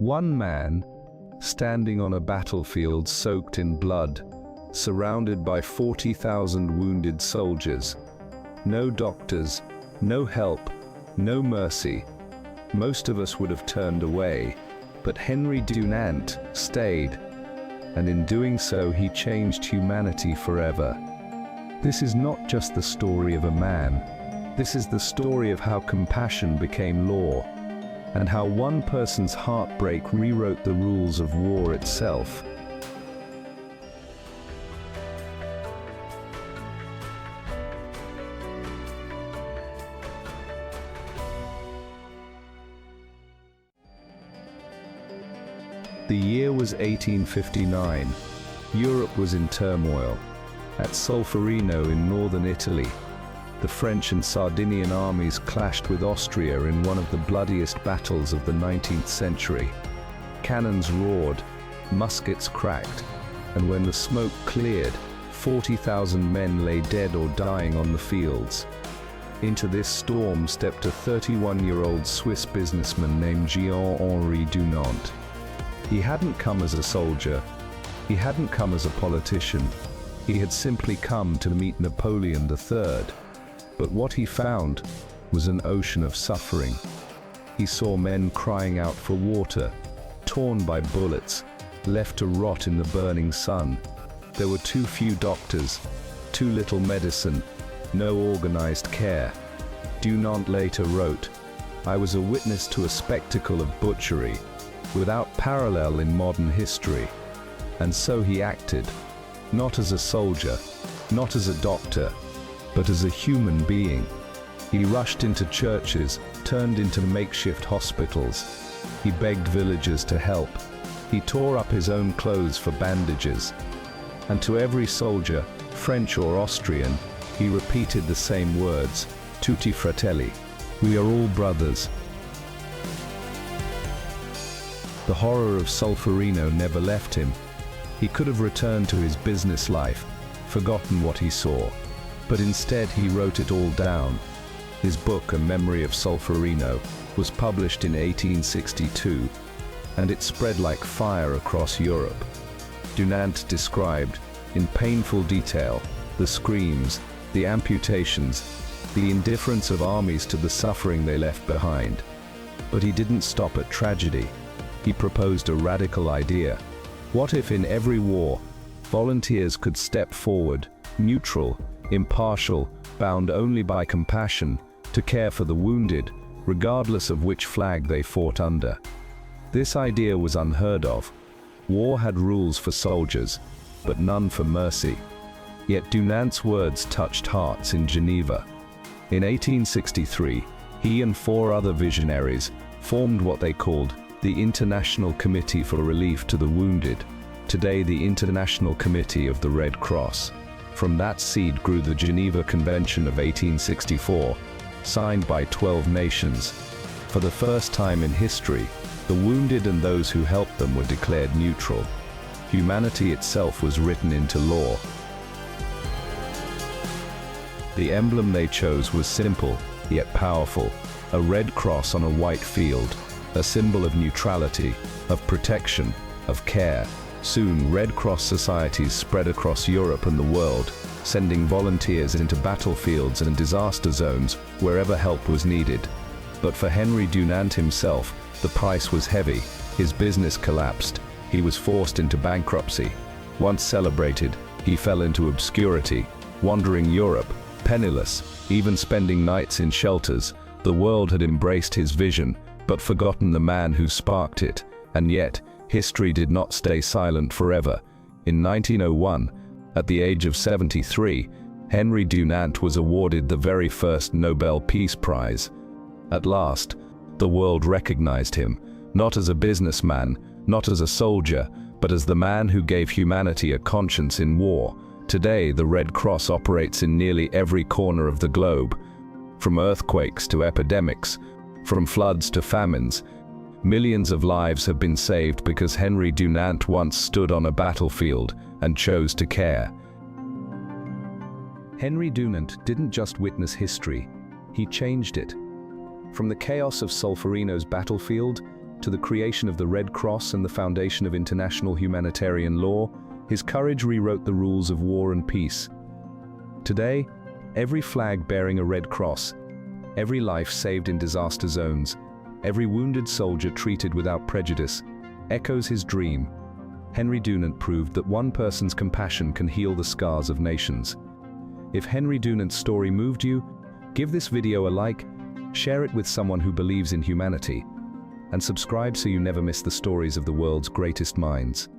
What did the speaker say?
One man, standing on a battlefield soaked in blood, surrounded by 40,000 wounded soldiers. No doctors, no help, no mercy. Most of us would have turned away, but Henry Dunant stayed, and in doing so he changed humanity forever. This is not just the story of a man. This is the story of how compassion became law, and how one person's heartbreak rewrote the rules of war itself. The year was 1859. Europe was in turmoil. At Solferino in northern Italy, the French and Sardinian armies clashed with Austria in one of the bloodiest battles of the 19th century. Cannons roared, muskets cracked, and when the smoke cleared, 40,000 men lay dead or dying on the fields. Into this storm stepped a 31-year-old Swiss businessman named Jean-Henri Dunant. He hadn't come as a soldier. He hadn't come as a politician. He had simply come to meet Napoleon III. But what he found was an ocean of suffering. He saw men crying out for water, torn by bullets, left to rot in the burning sun. There were too few doctors, too little medicine, no organized care. Dunant later wrote, "I was a witness to a spectacle of butchery, without parallel in modern history." And so he acted, not as a soldier, not as a doctor, but as a human being. He rushed into churches, turned into makeshift hospitals. He begged villagers to help. He tore up his own clothes for bandages. And to every soldier, French or Austrian, he repeated the same words, "Tutti fratelli," we are all brothers. The horror of Solferino never left him. He could have returned to his business life, forgotten what he saw, but instead he wrote it all down. His book, A Memory of Solferino, was published in 1862, and it spread like fire across Europe. Dunant described, in painful detail, the screams, the amputations, the indifference of armies to the suffering they left behind. But he didn't stop at tragedy. He proposed a radical idea. What if in every war, volunteers could step forward, neutral, impartial, bound only by compassion, to care for the wounded, regardless of which flag they fought under? This idea was unheard of. War had rules for soldiers, but none for mercy. Yet Dunant's words touched hearts in Geneva. In 1863, he and 4 other visionaries formed what they called the International Committee for Relief to the Wounded, today the International Committee of the Red Cross. From that seed grew the Geneva Convention of 1864, signed by 12 nations. For the first time in history, the wounded and those who helped them were declared neutral. Humanity itself was written into law. The emblem they chose was simple, yet powerful, a red cross on a white field, a symbol of neutrality, of protection, of care. Soon, Red Cross societies spread across Europe and the world, sending volunteers into battlefields and disaster zones wherever help was needed. But for Henry Dunant himself, the price was heavy. His business collapsed. He was forced into bankruptcy. Once celebrated, he fell into obscurity, wandering Europe, penniless, even spending nights in shelters. The world had embraced his vision, but forgotten the man who sparked it. And yet, history did not stay silent forever. In 1901, at the age of 73, Henry Dunant was awarded the very first Nobel Peace Prize. At last, the world recognized him, not as a businessman, not as a soldier, but as the man who gave humanity a conscience in war. Today, the Red Cross operates in nearly every corner of the globe. From earthquakes to epidemics, from floods to famines, millions of lives have been saved because Henry Dunant once stood on a battlefield and chose to care. Henry Dunant didn't just witness history, he changed it. From the chaos of Solferino's battlefield to the creation of the Red Cross and the foundation of international humanitarian law, his courage rewrote the rules of war and peace. Today, every flag bearing a red cross, every life saved in disaster zones, every wounded soldier treated without prejudice, echoes his dream. Henry Dunant proved that one person's compassion can heal the scars of nations. If Henry Dunant's story moved you, give this video a like, share it with someone who believes in humanity, and subscribe so you never miss the stories of the world's greatest minds.